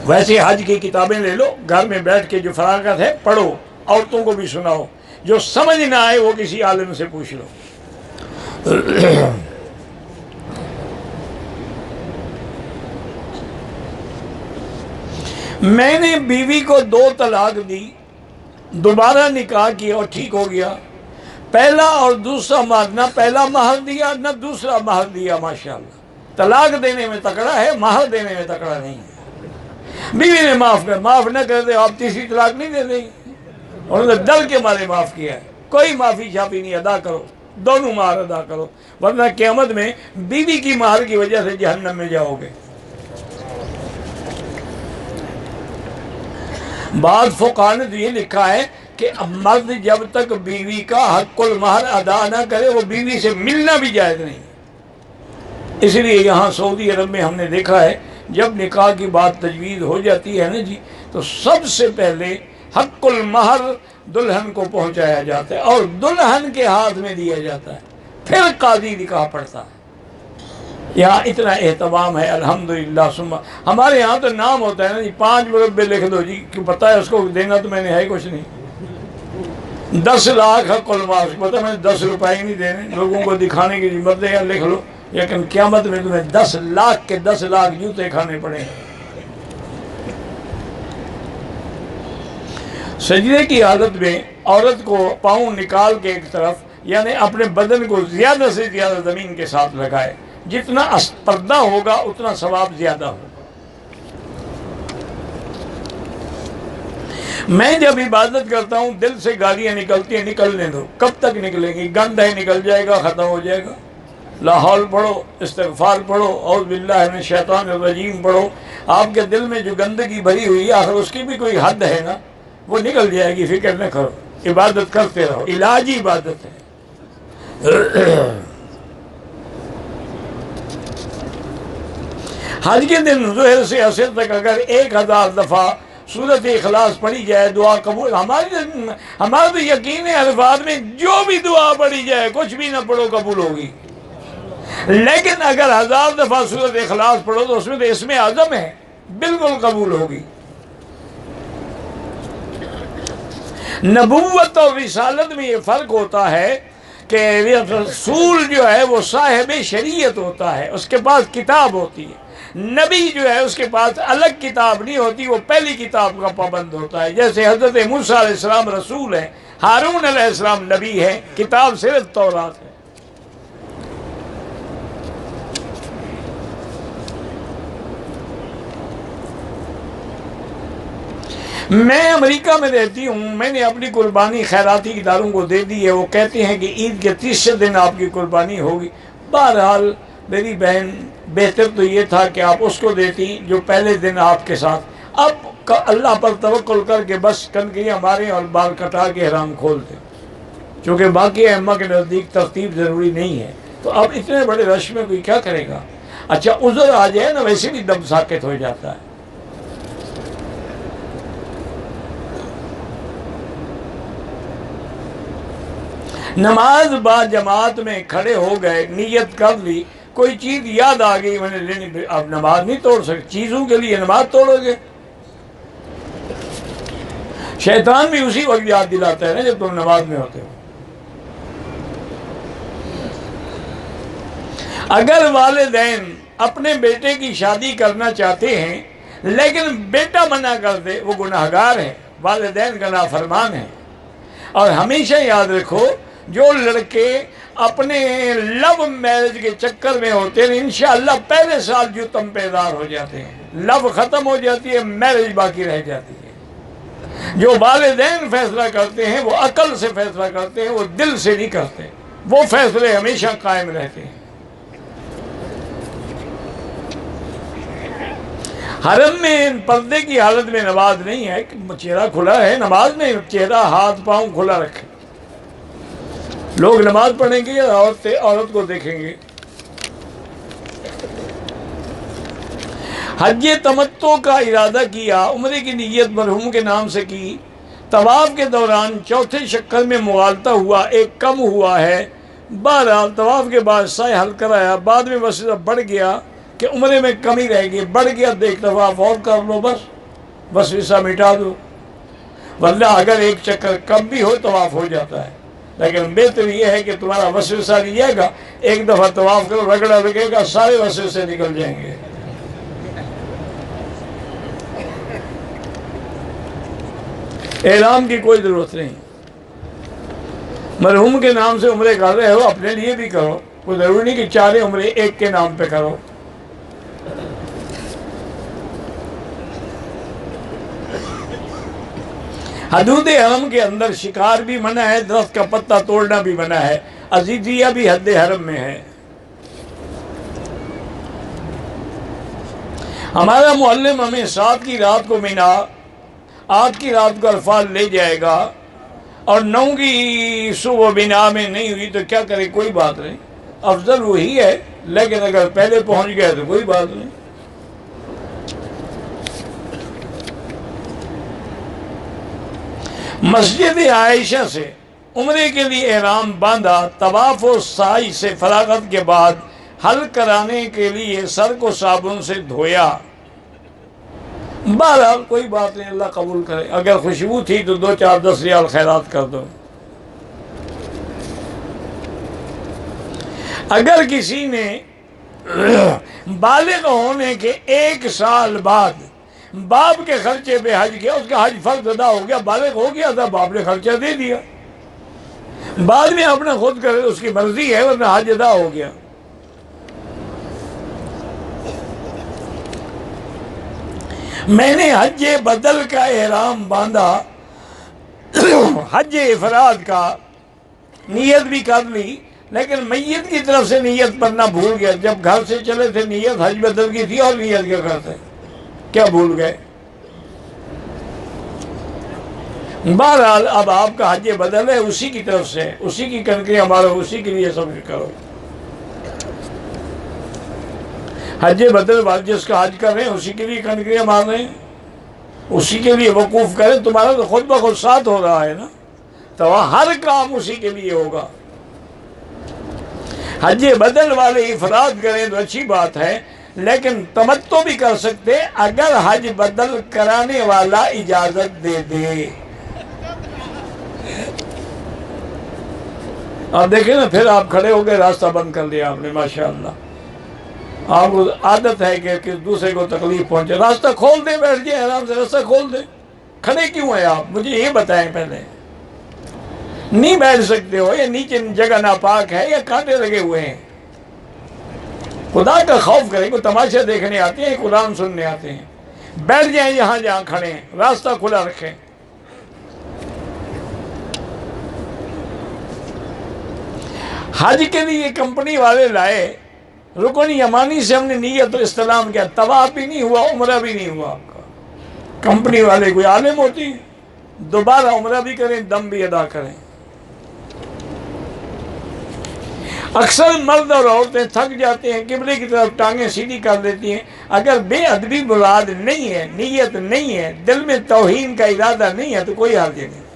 ویسے حج کی کتابیں لے لو، گھر میں بیٹھ کے جو فراغت ہے پڑھو، عورتوں کو بھی سناؤ، جو سمجھ نہ آئے وہ کسی عالم سے پوچھ لو۔ میں نے بیوی کو 2 طلاق دی، دوبارہ نکاح کیا اور ٹھیک ہو گیا، پہلا اور دوسرا مہر، نہ پہلا مہر دیا نہ دوسرا مہر دیا، ماشاءاللہ طلاق دینے میں تکڑا ہے، مہر دینے میں تکڑا نہیں ہے۔ بیوی نے معاف نہ کر دے، آپ تیسری طلاق نہیں دے دیں، انہوں نے ڈر کے مارے معاف کیا ہے۔ کوئی معافی شافی نہیں، ادا کرو، دونوں مہر ادا کرو، ورنہ قیامت میں بیوی کی مہر کی وجہ سے جہنم میں جاؤ گے۔ بعض فقہاء نے تو یہ لکھا ہے کہ مرد جب تک بیوی کا حق المہر ادا نہ کرے وہ بیوی سے ملنا بھی جائز نہیں۔ اس لیے یہاں سعودی عرب میں ہم نے دیکھا ہے جب نکاح کی بات تجویز ہو جاتی ہے نا جی، تو سب سے پہلے حق المہر دلہن کو پہنچایا جاتا ہے اور دلہن کے ہاتھ میں دیا جاتا ہے، پھر قاضی نکاح پڑھتا ہے۔ یہاں اتنا اہتمام ہے الحمدللہ۔ ہمارے یہاں تو نام ہوتا ہے نا جی، 5 مربے لکھ دو جی، کیوں پتہ ہے اس کو دینا تو میں نے ہے کچھ نہیں، 10 لاکھ حق المہر، پتہ میں 10 روپے ہی نہیں دینے، لوگوں کو دکھانے کی ذمت ہے، لکھ لو، لیکن قیامت میں تمہیں 10 لاکھ کے 10 لاکھ جوتے کھانے پڑیں۔ سجدے کی حالت میں عورت کو پاؤں نکال کے ایک طرف، یعنی اپنے بدن کو زیادہ سے زیادہ زمین کے ساتھ لگائے، جتنا پردہ ہوگا اتنا ثواب زیادہ ہوگا۔ میں جب عبادت کرتا ہوں دل سے گالیاں نکلتی ہیں، نکلنے دو، کب تک نکلیں گی؟ گند ہے، نکل جائے گا، ختم ہو جائے گا۔ لا حول پڑھو، استغفار پڑھو، اعوذ باللہ من الشیطان الرجیم پڑھو۔ آپ کے دل میں جو گندگی بھری ہوئی ہے آخر اس کی بھی کوئی حد ہے نا، وہ نکل جائے گی، فکر نہ کرو، عبادت کرتے رہو، علاجی عبادت ہے۔ حج کے دن ظہر سے عصر تک اگر 1000 دفعہ سورۃ اخلاص پڑھی جائے دعا قبول۔ ہمارا تو یقین ہے الفاظ میں، جو بھی دعا پڑھی جائے کچھ بھی نہ پڑھو قبول ہوگی، لیکن اگر 1000 دفعہ سورۃ اخلاص پڑھو تو اس میں تو اسم اعظم ہے، بالکل قبول ہوگی۔ نبوت اور رسالت میں یہ فرق ہوتا ہے کہ رسول جو ہے وہ صاحب شریعت ہوتا ہے، اس کے پاس کتاب ہوتی ہے۔ نبی جو ہے اس کے پاس الگ کتاب نہیں ہوتی، وہ پہلی کتاب کا پابند ہوتا ہے۔ جیسے حضرت موسیٰ علیہ السلام رسول ہے، ہارون علیہ السلام نبی ہے، کتاب صرف تورات ہے۔ میں امریکہ میں رہتی ہوں، میں نے اپنی قربانی خیراتی اداروں کو دے دی ہے، وہ کہتے ہیں کہ عید کے 30 دن آپ کی قربانی ہوگی۔ بہرحال میری بہن بہتر تو یہ تھا کہ آپ اس کو دیتی جو پہلے دن آپ کے ساتھ، اب اللہ پر توکل کر کے بس کنکریاں ماریں اور بال کٹا کے احرام کھول دیں، چونکہ باقی ائمہ کے نزدیک ترتیب ضروری نہیں ہے۔ تو اب اتنے بڑے رش میں کوئی کیا کرے گا؟ اچھا عذر آ جائے نا، ویسے بھی دم ساکت ہو جاتا ہے۔ نماز با جماعت میں کھڑے ہو گئے، نیت کر لی، کوئی چیز یاد آ گئی میں نے لینی، اب نماز نہیں توڑ سکتے، چیزوں کے لیے نماز توڑو گے؟ شیطان بھی اسی وقت یاد دلاتا ہے نا جب تم نماز میں ہوتے ہو۔ اگر والدین اپنے بیٹے کی شادی کرنا چاہتے ہیں لیکن بیٹا منع کر دے، وہ گناہگار ہے، والدین کا نافرمان ہے۔ اور ہمیشہ یاد رکھو، جو لڑکے اپنے لو میرج کے چکر میں ہوتے ہیں انشاءاللہ پہلے سال جو تم پیدار ہو جاتے ہیں، لو ختم ہو جاتی ہے، میرج باقی رہ جاتی ہے۔ جو والدین فیصلہ کرتے ہیں وہ عقل سے فیصلہ کرتے ہیں، وہ دل سے نہیں کرتے، وہ فیصلے ہمیشہ قائم رہتے ہیں۔ حرم میں پردے کی حالت میں نماز نہیں ہے، چہرہ کھلا ہے، نماز نہیں، چہرہ ہاتھ پاؤں کھلا رکھے، لوگ نماز پڑھیں گے یا عورت کو دیکھیں گے۔ حج تمتع کا ارادہ کیا، عمرے کی نیت مرحوم کے نام سے کی، طواف کے دوران چوتھے چکر میں مغالطہ ہوا، ایک کم ہوا ہے، بہرحال طواف کے بعد سعی حل کرایا، بعد میں وسیلہ بڑھ گیا کہ عمرے میں کمی رہ گئی، بڑھ گیا تو ایک طواف اور کر لو، بس وسوسہ مٹا دو، ورنہ اگر ایک چکر کم بھی ہو طواف ہو جاتا ہے، لیکن بہتر یہ ہے کہ تمہارا وسوسہ نہیں جائے گا، ایک دفعہ طواف کرو، رگڑا لگے گا، سارے وسوسے نکل جائیں گے۔ احرام کی کوئی ضرورت نہیں، مرحوم کے نام سے عمرے کر رہے ہو، اپنے لیے بھی کرو، کوئی ضروری نہیں کہ 4 عمرے ایک کے نام پہ کرو۔ حدود حرم کے اندر شکار بھی منع ہے، درخت کا پتا توڑنا بھی منع ہے، عزیزیہ بھی حد حرم میں ہے۔ ہمارا معلم ہمیں 7 کی رات کو مینا، 8 کی رات کو عرفات لے جائے گا، اور 9 کی صبح مینا میں نہیں ہوئی تو کیا کرے، کوئی بات نہیں، افضل وہی ہے، لیکن اگر پہلے پہنچ گئے تو کوئی بات نہیں۔ مسجد عائشہ سے عمرے کے لیے احرام باندھا، طواف و سعی سے فراغت کے بعد حلق کرانے کے لیے سر کو صابن سے دھویا، بہرحال کوئی بات نہیں، اللہ قبول کرے، اگر خوشبو تھی تو 2 4 10 ریال خیرات کر دو۔ اگر کسی نے بالغ ہونے کے 1 سال بعد باپ کے خرچے پہ حج کیا، اس کا حج فرض ادا ہو گیا، بالغ ہو گیا تھا، باپ نے خرچہ دے دیا، بعد میں اپنا خود کرے، اس کی مرضی ہے، ورنہ حج ادا ہو گیا۔ میں نے حج بدل کا احرام باندھا، حج افراد کا نیت بھی کر لی، لیکن میت کی طرف سے نیت پڑھنا بھول گیا، جب گھر سے چلے تھے نیت حج بدل کی تھی، اور نیت کیا کرتے، کیا بھول گئے؟ بہرحال اب آپ کا حج بدل ہے، اسی کی طرف سے، اسی کی کنکریاں مارو، اسی کے لیے سب کرو۔ حج بدل بعد جس کا حج کر رہے ہیں اسی کے لیے کنکریاں مار رہے ہیں، اسی کے لیے وقوف کریں، تمہارا تو خود بخود ساتھ ہو رہا ہے نا، تو ہر کام اسی کے لیے ہوگا۔ حج بدل والے افراد کریں تو اچھی بات ہے، لیکن تمتع بھی کر سکتے اگر حج بدل کرانے والا اجازت دے دے۔ آپ دیکھیں نا، پھر آپ کھڑے ہو گئے، راستہ بند کر لیا آپ نے، ماشاءاللہ، آپ کو عادت ہے کہ دوسرے کو تکلیف پہنچے، راستہ کھول دیں، بیٹھ جائیں آرام سے، راستہ کھول دیں، کھڑے کیوں ہیں آپ، مجھے یہ بتائیں پہلے، نہیں بیٹھ سکتے ہو، یا نیچے جگہ ناپاک ہے، یا کانٹے لگے ہوئے ہیں، خدا کا خوف کریں، کوئی تماشا دیکھنے آتے ہیں، قرآن سننے آتے ہیں، بیٹھ جائیں جہاں جہاں کھڑے ہیں، راستہ کھلا رکھیں۔ حج کے لیے کمپنی والے لائے، رکن یمانی سے ہم نے نیت و استلام کیا، طواف بھی نہیں ہوا، عمرہ بھی نہیں ہوا آپ کا، کمپنی والے کوئی عالم ہوتی ہیں، دوبارہ عمرہ بھی کریں، دم بھی ادا کریں۔ اکثر مرد اور عورتیں تھک جاتے ہیں، قبلے کی طرف ٹانگیں سیدھی کر دیتی ہیں، اگر بے ادبی مراد نہیں ہے، نیت نہیں ہے، دل میں توہین کا ارادہ نہیں ہے تو کوئی حرج نہیں۔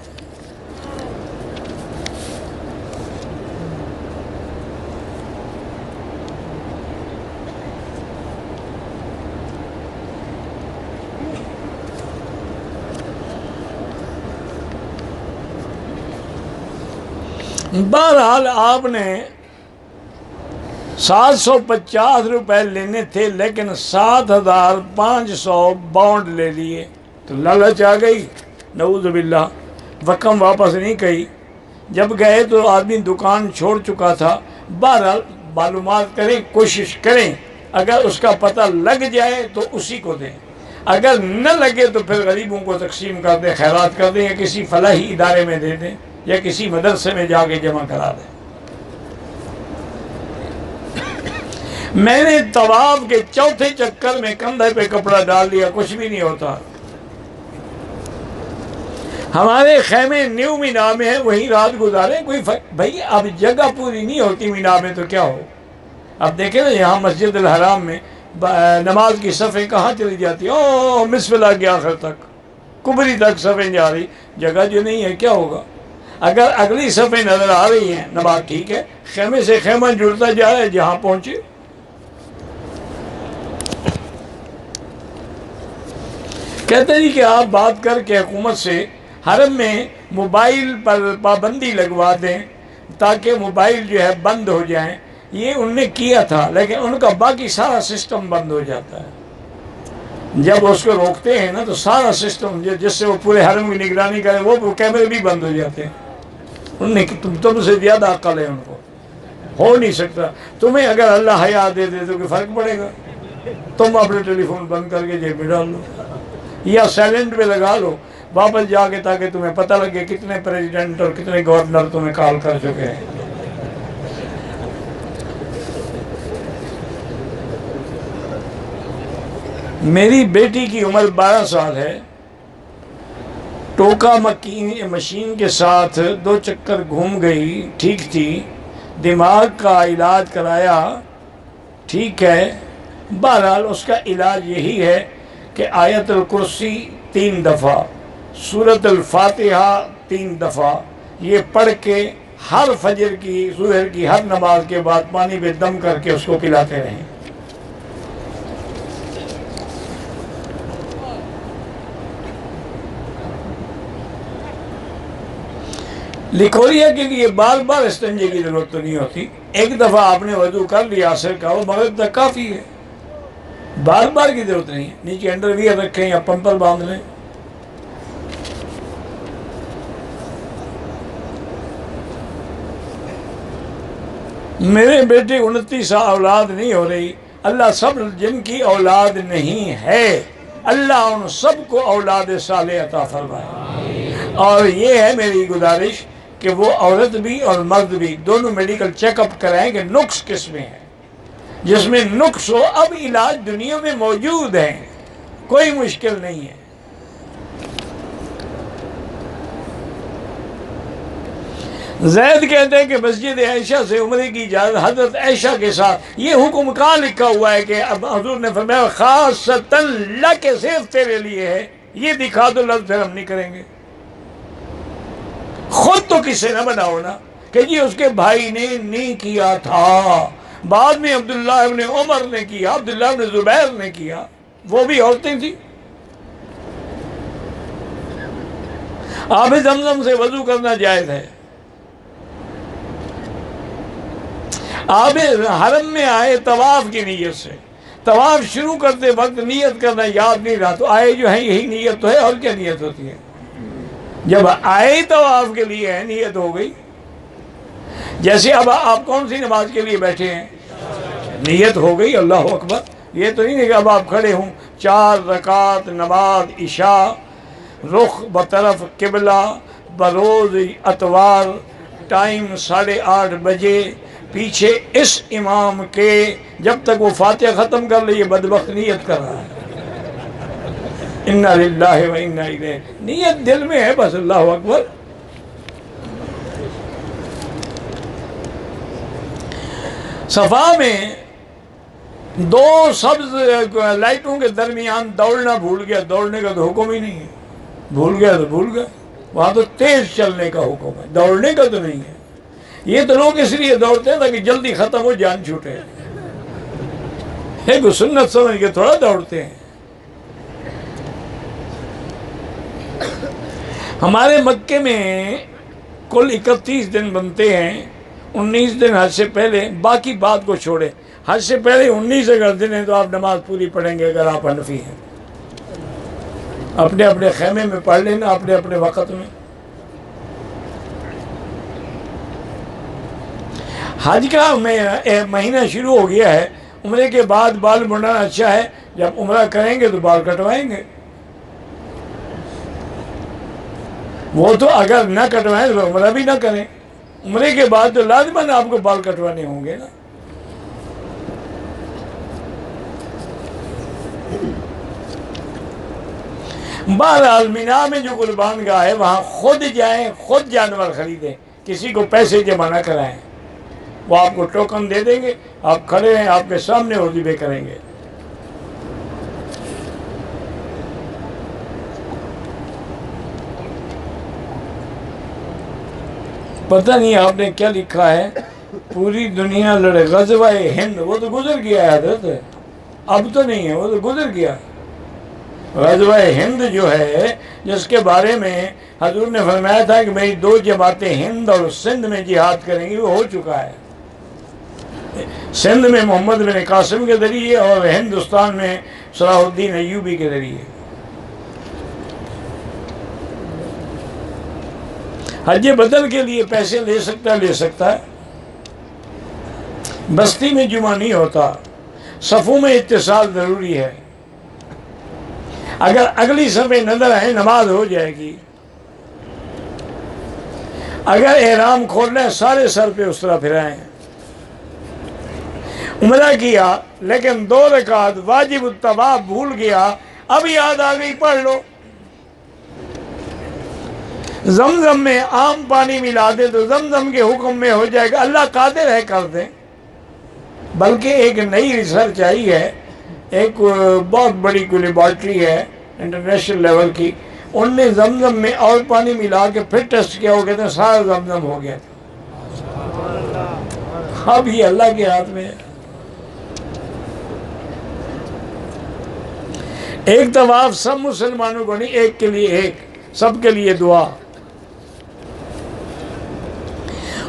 بہرحال آپ نے 750 روپے لینے تھے، لیکن 7500 بانڈ لے لیے، تو لالچ آ گئی، نعوذ باللہ، رقم واپس نہیں کہی، جب گئے تو آدمی دکان چھوڑ چکا تھا۔ بہرحال معلومات کریں، کوشش کریں، اگر اس کا پتہ لگ جائے تو اسی کو دیں، اگر نہ لگے تو پھر غریبوں کو تقسیم کر دیں، خیرات کر دیں، یا کسی فلاحی ادارے میں دے دیں، یا کسی مدرسے میں جا کے جمع کرا دیں۔ میں نے طواف کے 4تھے چکر میں کندھے پہ کپڑا ڈال لیا، کچھ بھی نہیں ہوتا۔ ہمارے خیمے نیو مینا میں ہیں، وہیں رات گزارے، کوئی بھائی اب جگہ پوری نہیں ہوتی مینا میں تو کیا ہو۔ اب دیکھیں نا، یہاں مسجد الحرام میں نماز کی صفیں کہاں چلی جاتی ہیں، اوہ مسفلا کے آخر تک، کبری تک صفیں جا رہی، جگہ جو نہیں ہے کیا ہوگا۔ اگر اگلی صفیں نظر آ رہی ہیں، نماز ٹھیک ہے، خیمے سے خیمہ جڑتا جا رہا ہے، جہاں پہنچے۔ کہتے ہیں کہ آپ بات کر کے حکومت سے حرم میں موبائل پر پابندی لگوا دیں تاکہ موبائل جو ہے بند ہو جائیں. یہ ان نے کیا تھا، لیکن ان کا باقی سارا سسٹم بند ہو جاتا ہے. جب اس کو روکتے ہیں نا تو سارا سسٹم جس سے وہ پورے حرم کی نگرانی کرے وہ کیمرے بھی بند ہو جاتے ہیں. ان نے تم سے زیادہ عقل ہے، ان کو ہو نہیں سکتا. تمہیں اگر اللہ حیا دے دے تو کوئی فرق پڑے گا؟ تم اپنے ٹیلی فون بند کر کے جیب میں ڈال لو یا سائلنٹ پہ لگا لو واپس جا کے، تاکہ تمہیں پتہ لگے کتنے پریزیڈنٹ اور کتنے گورنر تمہیں کال کر چکے ہیں. میری بیٹی کی عمر 12 سال ہے. ٹوکا مشین کے ساتھ 2 چکر گھوم گئی، ٹھیک تھی. دماغ کا علاج کرایا، ٹھیک ہے. بہرحال اس کا علاج یہی ہے کہ آیت الکرسی 3 دفعہ، سورۃ الفاتحہ 3 دفعہ یہ پڑھ کے ہر فجر کی ظہر کی ہر نماز کے بعد پانی پہ دم کر کے اس کو پلاتے رہیں. لکھوریا کے لیے بار بار استنجے کی ضرورت تو نہیں ہوتی. ایک دفعہ آپ نے وضو کر لیا عصر کا، وہ مغرب تک کافی ہے. بار بار کی ضرورت نہیں ہے. نیچے انڈر ویئر رکھیں یا پمپر باندھ لیں. میرے بیٹے 29 سال اولاد نہیں ہو رہی. اللہ سب جن کی اولاد نہیں ہے اللہ ان سب کو اولاد صالح عطا فرمائے. اور یہ ہے میری گزارش کہ وہ عورت بھی اور مرد بھی دونوں میڈیکل چیک اپ کرائیں کہ نقص کس میں ہے. جس میں نقص ہو، اب علاج دنیا میں موجود ہے، کوئی مشکل نہیں ہے. زید کہتے ہیں کہ مسجد عائشہ سے عمرے کی اجازت حضرت عائشہ کے ساتھ. یہ حکم کہاں لکھا ہوا ہے کہ اب حضور نے فرمایا خاصتاً لک صرف تیرے لیے ہے، یہ دکھا دو لفظ پھر ہم نہیں کریں گے. خود تو کسے نہ بناؤ نا کہ جی اس کے بھائی نے نہیں کیا تھا، بعد میں عبداللہ ابن عمر نے کیا، عبداللہ ابن زبیر نے کیا، وہ بھی عورتیں تھیں. آب زمزم سے وضو کرنا جائز ہے. آپ حرم میں آئے طواف کی نیت سے، طواف شروع کرتے وقت نیت کرنا یاد نہیں رہا تو آئے جو ہیں یہی نیت تو ہے، اور کیا نیت ہوتی ہے؟ جب آئے طواف کے لیے ہے نیت ہو گئی. جیسے اب آپ کون سی نماز کے لیے بیٹھے ہیں، نیت ہو گئی اللہ اکبر. یہ تو نہیں ہے کہ اب آپ کھڑے ہوں 4 رکعت نماز عشاء، رخ بطرف قبلہ، بروز اتوار، ٹائم 8:30 بجے، پیچھے اس امام کے جب تک وہ فاتحہ ختم کر لے یہ بدبخت نیت کر رہا ہے. انا للہ و انا الیہ، نیت دل میں ہے بس. اللہ اکبر. صفا میں 2 سبز لائٹوں کے درمیان دوڑنا بھول گیا. دوڑنے کا تو حکم ہی نہیں ہے، بھول گیا تو بھول گیا. وہاں تو تیز چلنے کا حکم ہے، دوڑنے کا تو نہیں ہے. یہ تو لوگ اس لیے دوڑتے ہیں تاکہ جلدی ختم ہو، جان چھوٹے. ایک سنت سمجھ کے تھوڑا دوڑتے ہیں. ہمارے مکے میں کل 31 دن بنتے ہیں. 19 دن حج سے پہلے، باقی بات کو چھوڑے. حج سے پہلے 19 اگر دن ہیں تو آپ نماز پوری پڑھیں گے اگر آپ حنفی ہیں. اپنے اپنے خیمے میں پڑھ لینا اپنے اپنے وقت میں. حج کا مہینہ شروع ہو گیا ہے. عمرے کے بعد بال منڈانا اچھا ہے. جب عمرہ کریں گے تو بال کٹوائیں گے. وہ تو اگر نہ کٹوائیں تو عمرہ بھی نہ کریں. عمرے کے بعد تو لازماً آپ کو بال کٹوانے ہوں گے نا. بہرحال مینا میں جو قربان گاہ ہے وہاں خود جائیں، خود جانور خریدیں، کسی کو پیسے جمع نہ کرائیں. وہ آپ کو ٹوکن دے دیں گے، آپ کھڑے ہیں آپ کے سامنے وہ ذبح کریں گے. پتہ نہیں آپ نے کیا لکھا ہے، پوری دنیا لڑے. غزوہ ہند وہ تو گزر گیا ہے حضرت، اب تو نہیں ہے، وہ تو گزر گیا. غزوہ ہند جو ہے، جس کے بارے میں حضور نے فرمایا تھا کہ میری 2 جماعتیں ہند اور سندھ میں جہاد کریں گی، وہ ہو چکا ہے۔ سندھ میں محمد بن قاسم کے ذریعے اور ہندوستان میں صلاح الدین ایوبی کے ذریعے۔ حج بدل کے لیے پیسے لے سکتا ہے، بستی میں جمعہ نہیں ہوتا، صفوں میں اتصال ضروری ہے۔ اگر اگلی صفیں نظر آئے نماز ہو جائے گی۔ اگر احرام کھولنا ہے سارے سر پہ اس طرح پھرائیں۔ عمرہ کیا لیکن 2 رکعت واجب الطواف بھول گیا، اب یاد آ گئی پڑھ لو۔ زمزم میں عام پانی ملا دے تو زمزم کے حکم میں ہو جائے گا، اللہ قادر ہے کر دیں۔ بلکہ ایک نئی ریسرچ آئی ہے، ایک بہت بڑی کوئی لیبارٹری ہے انٹرنیشنل لیول کی، ان نے زمزم میں اور پانی ملا کے پھر ٹیسٹ کیا، وہ کہتے ہیں سارا زمزم ہو گیا تھا۔ اب یہ اللہ کے ہاتھ میں ہے۔ ایک طواف سب مسلمانوں کو نہیں، ایک کے لیے ایک، سب کے لیے دعا۔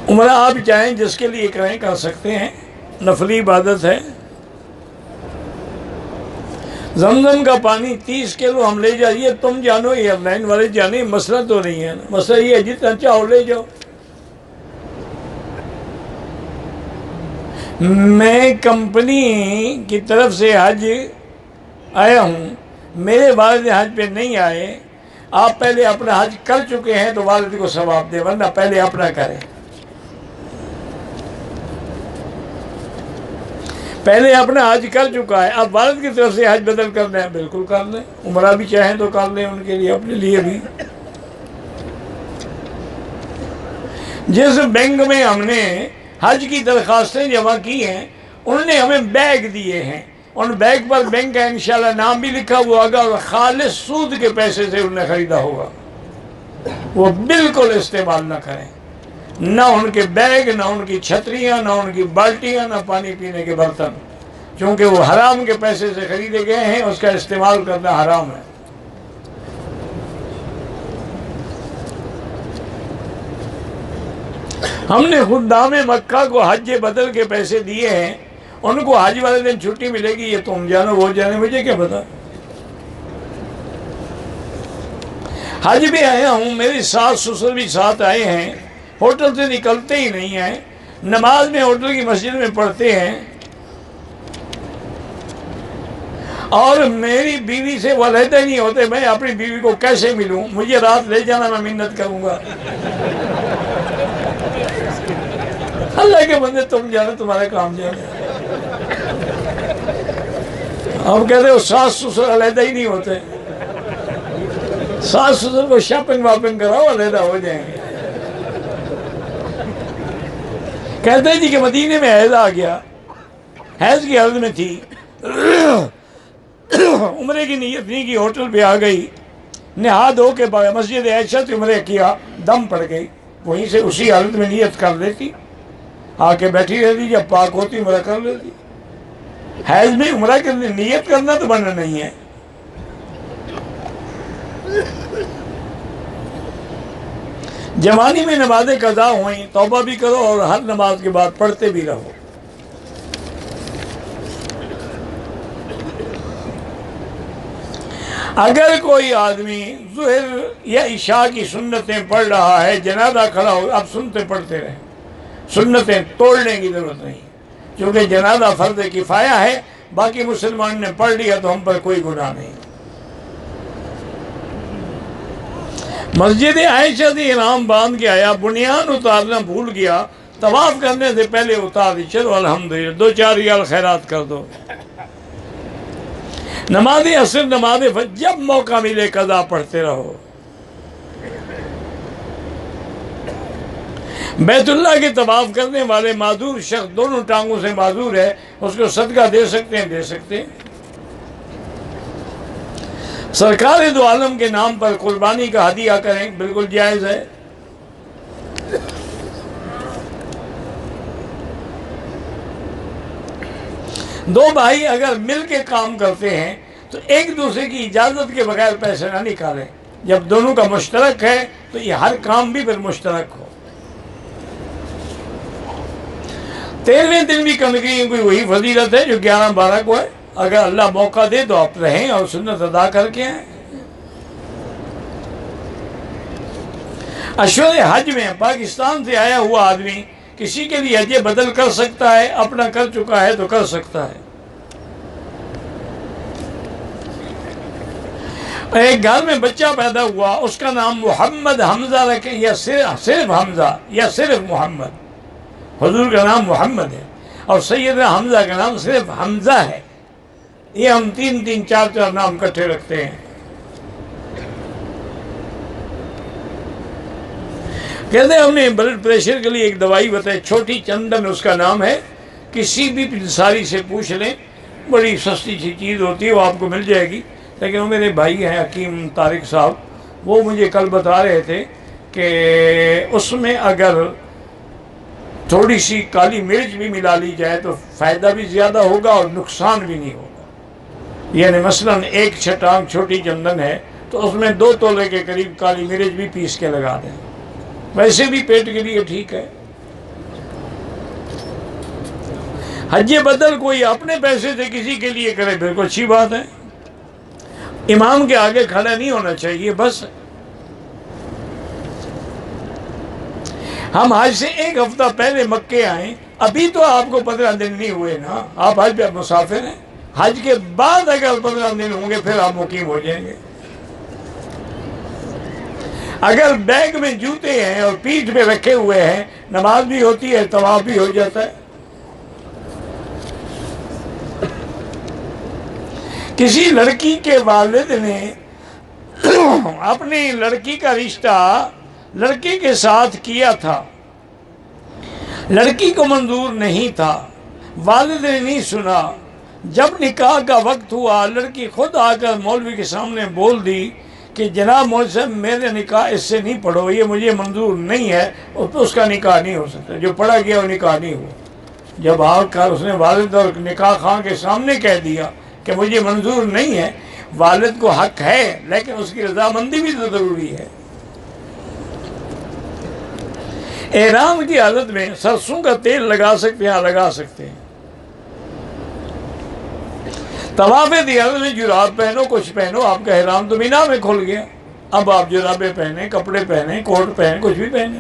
عمرہ آپ چاہیں جس کے لیے کریں کر سکتے ہیں، نفلی عبادت ہے۔ زمزم کا پانی 30 کلو ہم لے جائیے، تم جانو ایئر لائن والے جانے، مسئلہ تو نہیں ہے نا، مسئلہ یہ ہے جتنا چاہو لے جاؤ۔ میں کمپنی کی طرف سے حج آیا ہوں، میرے والد حج پہ نہیں آئے، آپ پہلے اپنا حج کر چکے ہیں تو والد کو ثواب دیں، ورنہ پہلے اپنا کریں۔ پہلے اپنا حج کر چکا ہے، اب والد کی طرف سے حج بدل کرنا ہے، بالکل کر لیں، عمرہ بھی چاہیں تو کر لیں ان کے لیے، اپنے لیے بھی۔ جس بینک میں ہم نے حج کی درخواستیں جمع کی ہیں، انہوں نے ہمیں بیگ دیے ہیں، ان بیگ پر بینک کا انشاءاللہ نام بھی لکھا ہوا ہوگا، اور خالص سود کے پیسے سے انہوں نے خریدا ہوگا، وہ بالکل استعمال نہ کریں، نہ ان کے بیگ، نہ ان کی چھتریاں، نہ ان کی بالٹیاں، نہ پانی پینے کے برتن، چونکہ وہ حرام کے پیسے سے خریدے گئے ہیں، اس کا استعمال کرنا حرام ہے۔ ہم نے خدام مکہ کو حج بدل کے پیسے دیے ہیں، ان کو حج والے دن چھٹی ملے گی، یہ تم جانو وہ جانے، مجھے کیا پتا۔ حج بھی آیا ہوں، میری ساس سسر بھی ساتھ آئے ہیں، ہوٹل سے نکلتے ہی نہیں ہیں، نماز میں ہوٹل کی مسجد میں پڑھتے ہیں، اور میری بیوی سے وہ علیحدہ ہی نہیں ہوتے، میں اپنی بیوی کو کیسے ملوں، مجھے رات لے جانا، میں منت کروں گا۔ اللہ کے بندے تم جانے، تمہارا کام جانے۔ ہم کہتے ہو ساس سسر علیحدہ ہی نہیں ہوتے، ساس سسر کو شاپنگ واپنگ کراؤ، علیحدہ ہو جائیں گے۔ کہتے ہیں جی کہ مدینے میں حیض آ گیا، حیض کی حالت میں تھی، عمرے کی نیت نہیں کی، ہوٹل پہ آ گئی، نہا دھو کے مسجد عائشہ سے عمرے کیا، دم پڑ گئی، وہیں سے اسی حالت میں نیت کر لیتی، آ کے بیٹھی رہتی، جب پاک ہوتی عمرہ کر لیتی۔ حیض میں عمرہ کے لیے نیت کرنا تو بننا نہیں ہے۔ جوانی میں نمازیں قضا ہوئیں، توبہ بھی کرو اور ہر نماز کے بعد پڑھتے بھی رہو۔ اگر کوئی آدمی ظہر یا عشاء کی سنتیں پڑھ رہا ہے، جنازہ کھڑا ہو، اب سنتے پڑھتے رہیں، سنتیں توڑنے کی ضرورت نہیں، کیونکہ جنازہ فرض کفایہ ہے، باقی مسلمان نے پڑھ لیا تو ہم پر کوئی گناہ نہیں۔ مسجد عائشہ سے احرام باندھ کے آیا، بنیان اتارنا بھول گیا، طواف کرنے سے پہلے اتار دی، چلو الحمدللہ 2-4 ریال خیرات کر دو۔ نماز عصر، نماز فجر، جب موقع ملے قضا پڑھتے رہو۔ بیت اللہ کے طواف کرنے والے معذور شخص دونوں ٹانگوں سے معذور ہے، اس کو صدقہ دے سکتے ہیں، دے سکتے ہیں۔ سرکار دو عالم کے نام پر قربانی کا ہدیہ کریں، بالکل جائز ہے۔ دو بھائی اگر مل کے کام کرتے ہیں تو ایک دوسرے کی اجازت کے بغیر پیسے نہ نکالیں. جب دونوں کا مشترک ہے تو یہ ہر کام بھی پھر مشترک ہو. 13ویں دن بھی کنگری کوئی وہی فضیلت ہے جو 11-12 کو ہے. اگر اللہ موقع دے تو آپ رہیں اور سنت ادا کر کے آئیں. اشور حج میں پاکستان سے آیا ہوا آدمی کسی کے لیے حج بدل کر سکتا ہے، اپنا کر چکا ہے تو کر سکتا ہے. ایک گھر میں بچہ پیدا ہوا، اس کا نام محمد حمزہ رکھیں یا صرف حمزہ یا صرف محمد. حضور کا نام محمد ہے اور سیدنا حمزہ کا نام صرف حمزہ ہے. یہ ہم 3-3 4-4 نام اکٹھے رکھتے ہیں. کہتے ہیں ہم نے بلڈ پریشر کے لیے ایک دوائی بتائی، چھوٹی چندن اس کا نام ہے. کسی بھی پنساری سے پوچھ لیں، بڑی سستی سی چیز ہوتی ہے، وہ آپ کو مل جائے گی. لیکن وہ میرے بھائی ہیں حکیم طارق صاحب، وہ مجھے کل بتا رہے تھے کہ اس میں اگر تھوڑی سی کالی مرچ بھی ملا لی جائے تو فائدہ بھی زیادہ ہوگا اور نقصان بھی نہیں ہوگا. یعنی مثلاً 1 چھٹانگ چھوٹی چندن ہے تو اس میں 2 تولے کے قریب کالی مرچ بھی پیس کے لگا دیں. ویسے بھی پیٹ کے لیے ٹھیک ہے. حج بدل کوئی اپنے پیسے سے کسی کے لیے کرے بالکل اچھی بات ہے. امام کے آگے کھڑا نہیں ہونا چاہیے. بس ہم حج سے 1 ہفتہ پہلے مکے آئیں، ابھی تو آپ کو 15 دن نہیں ہوئے نا، آپ حج پہ مسافر ہیں. حج کے بعد اگر 15 دن ہوں گے پھر آپ مقیم ہو جائیں گے. اگر بیگ میں جوتے ہیں اور پیٹھ پہ رکھے ہوئے ہیں، نماز بھی ہوتی ہے، طواف بھی ہو جاتا ہے. کسی لڑکی کے والد نے اپنی لڑکی کا رشتہ لڑکے کے ساتھ کیا تھا، لڑکی کو منظور نہیں تھا، والد نے نہیں سنا. جب نکاح کا وقت ہوا، لڑکی خود آ کر مولوی کے سامنے بول دی کہ جناب مولوی صاحب میرے نکاح اس سے نہیں پڑھو، یہ مجھے منظور نہیں ہے، اس کا نکاح نہیں ہو سکتا. جو پڑھا گیا وہ نکاح نہیں ہوا. جب آ کر اس نے والد اور نکاح خواہ کے سامنے کہہ دیا کہ مجھے منظور نہیں ہے، والد کو حق ہے لیکن اس کی رضامندی بھی تو ضروری ہے. احرام کی حالت میں سرسوں کا تیل لگا سکتے ہیں، ہاں لگا سکتے ہیں. طواف دیارت میں جراب پہنو، کچھ پہنو، آپ کا احرام تو مینا میں کھل گیا. اب آپ جرابیں پہنیں، کپڑے پہنیں، کوٹ پہنیں، کچھ بھی پہنیں.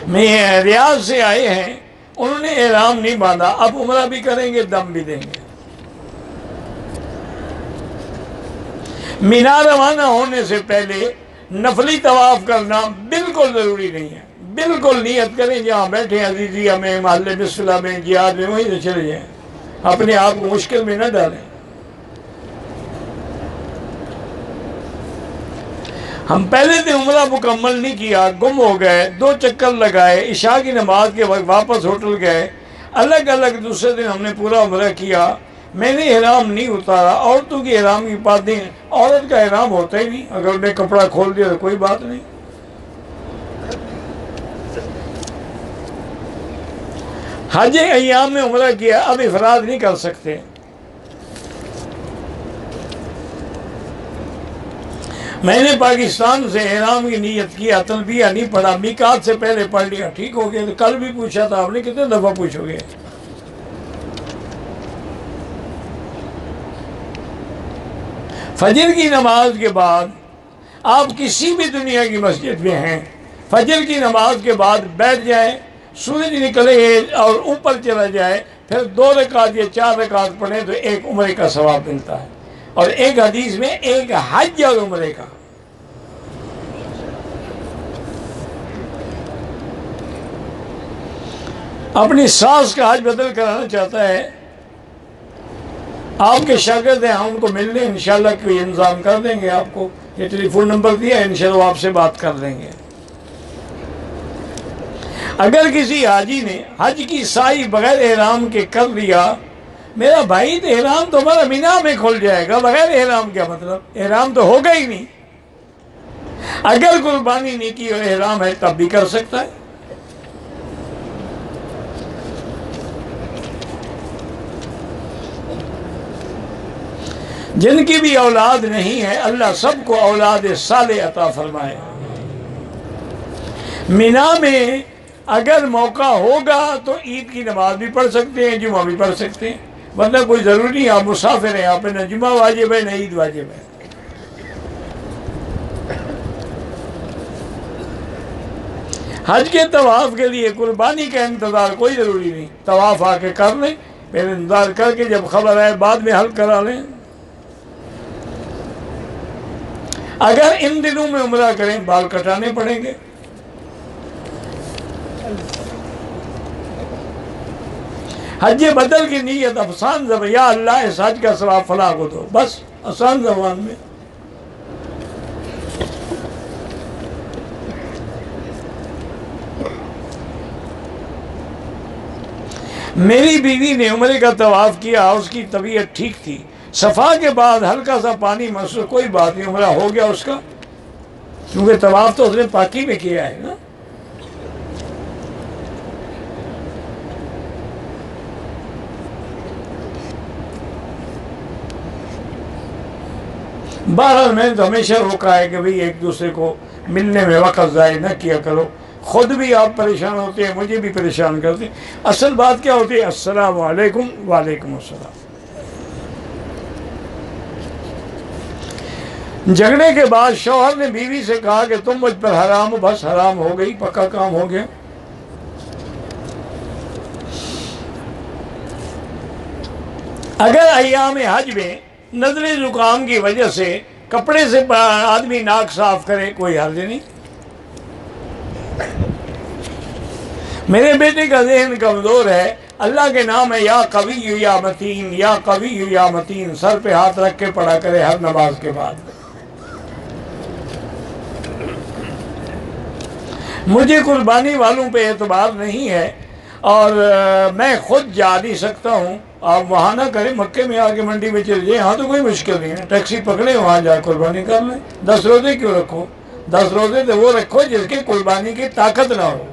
میں ریاض سے آئے ہیں، انہوں نے احرام نہیں باندھا، اب عمرہ بھی کریں گے، دم بھی دیں گے. مینا روانہ ہونے سے پہلے نفلی طواف کرنا بالکل ضروری نہیں ہے. بالکل نیت کریں جہاں بیٹھے عزیزیہ میں، محلے بسفلہ میں، جہاد میں، وہیں سے چلے جائیں. اپنے آپ کو مشکل میں نہ ڈالیں. ہم پہلے دن عمرہ مکمل نہیں کیا، گم ہو گئے، 2 چکر لگائے، عشاء کی نماز کے وقت واپس ہوٹل گئے، الگ الگ دوسرے دن ہم نے پورا عمرہ کیا. میں نے احرام نہیں اتارا. عورتوں کی احرام کی باتیں، عورت کا احرام ہوتا ہی نہیں، اگر انہیں کپڑا کھول دیا تو کوئی بات نہیں. حج ایام میں عمرہ کیا، اب افراد نہیں کر سکتے. میں نے پاکستان سے احرام کی نیت کیا، تلبیہ نہیں پڑھا، میقات سے پہلے پڑھ لیا، ٹھیک ہو گیا. تو کل بھی پوچھا تھا آپ نے، کتنے دفعہ پوچھو گے؟ فجر کی نماز کے بعد آپ کسی بھی دنیا کی مسجد میں ہیں، فجر کی نماز کے بعد بیٹھ جائیں، سورج نکلے اور اوپر چلا جائے، پھر 2 رکعت یا 4 رکعت پڑھیں تو 1 عمرے کا ثواب ملتا ہے. اور ایک حدیث میں 1 حج اور عمرے کا. اپنی ساس کا حج بدل کرانا چاہتا ہے، آپ کے شاگرد ہیں، ہم ان کو مل لیں، انشاءاللہ کوئی انتظام کر دیں گے. آپ کو یہ ٹیلی فون نمبر دیا ہے، انشاءاللہ آپ سے بات کر لیں گے. اگر کسی حاجی نے حج کی سائی بغیر احرام کے کر لیا، میرا بھائی تو احرام تو ہمارا مینا میں کھل جائے گا، بغیر احرام کیا مطلب؟ احرام تو ہوگا ہی نہیں. اگر قربانی نہیں کی اور احرام ہے تب بھی کر سکتا ہے. جن کی بھی اولاد نہیں ہے اللہ سب کو اولاد صالح عطا فرمائے۔ مینا میں اگر موقع ہوگا تو عید کی نماز بھی پڑھ سکتے ہیں، جمعہ بھی پڑھ سکتے ہیں، ورنہ کوئی ضروری نہیں آپ مسافر ہیں، آپ پہ نہ جمعہ واجب ہے نہ عید واجب ہے۔ حج کے طواف کے لیے قربانی کا انتظار کوئی ضروری نہیں، طواف آ کے کر لیں، پھر انتظار کر کے جب خبر آئے بعد میں حل کرا لیں۔ اگر ان دنوں میں عمرہ کریں بال کٹانے پڑیں گے۔ حج بدل کی نیت آسان زبان، یا اللہ اس حج کا ثواب فلاں کو دو، بس آسان زبان میں۔ میری بیوی نے عمرے کا طواف کیا، اس کی طبیعت ٹھیک تھی، صفا کے بعد ہلکا سا پانی محسوس، کوئی بات نہیں، عمرہ ہو گیا اس کا، کیونکہ طواف تو اس نے پاکی میں کیا ہے نا۔ بہرحال میں نے تو ہمیشہ روکا ہے کہ بھئی ایک دوسرے کو ملنے میں وقت ضائع نہ کیا کرو، خود بھی آپ پریشان ہوتے ہیں، مجھے بھی پریشان کرتے ہیں۔ اصل بات کیا ہوتی ہے؟ السلام علیکم، وعلیکم السلام۔ جھگڑے کے بعد شوہر نے بیوی سے کہا کہ تم مجھ پر حرام ہو، بس حرام ہو گئی، پکا کام ہو گیا۔ اگر ایام حج میں نزلے زکام کی وجہ سے کپڑے سے آدمی ناک صاف کرے کوئی حرج نہیں۔ میرے بیٹے کا ذہن کمزور ہے، اللہ کے نام ہے یا قوی یا متین، یا قوی یا متین، سر پہ ہاتھ رکھ کے پڑھا کرے ہر نماز کے بعد۔ مجھے قربانی والوں پہ اعتبار نہیں ہے اور میں خود جا نہیں سکتا ہوں، آپ وہاں نہ کریں، مکے میں آ کے منڈی میں چلے جائیں، ہاں تو کوئی مشکل نہیں ہے، ٹیکسی پکڑے وہاں جا قربانی کر لیں۔ 10 روزے کیوں رکھو؟ 10 روزے تو وہ رکھو جس کی قربانی کی طاقت نہ ہو۔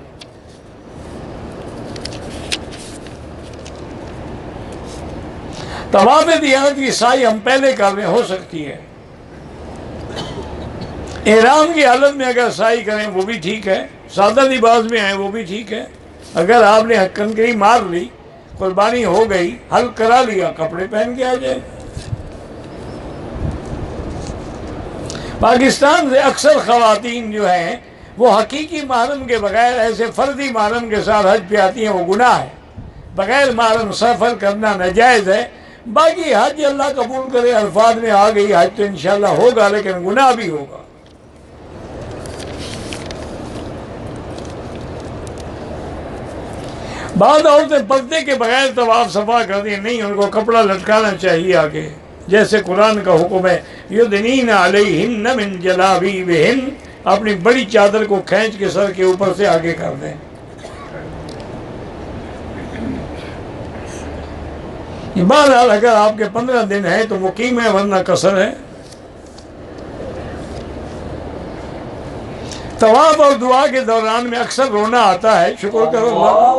طواف دیانت کی سعی ہم پہلے کر رہے ہو سکتی ہے، احرام کی حالت میں اگر سعی کریں وہ بھی ٹھیک ہے، سادہ لباس میں آئیں وہ بھی ٹھیک ہے۔ اگر آپ نے کنکری مار لی، قربانی ہو گئی، حل کرا لیا، کپڑے پہن کے آ جائے۔ پاکستان سے اکثر خواتین جو ہیں وہ حقیقی محرم کے بغیر ایسے فردی محرم کے ساتھ حج پہ آتی ہیں، وہ گناہ ہے، بغیر محرم سفر کرنا ناجائز ہے۔ باقی حج اللہ قبول کرے، الفاظ میں آ گئی حج تو انشاءاللہ ہوگا، لیکن گناہ بھی ہوگا۔ بعض عورتیں پردے کے بغیر طواف صفا کرتی ہیں، نہیں، ان کو کپڑا لٹکانا چاہیے آگے، جیسے قرآن کا حکم ہے یدنین علیہن من جلابیبہن، اپنی بڑی چادر کو کھینچ کے سر کے اوپر سے آگے کر دیں۔ بہرحال اگر آپ کے 15 دن ہیں تو مقیم ہے، ورنہ قصر ہے۔ طواف اور دعا کے دوران میں اکثر رونا آتا ہے، شکر کرو اللہ۔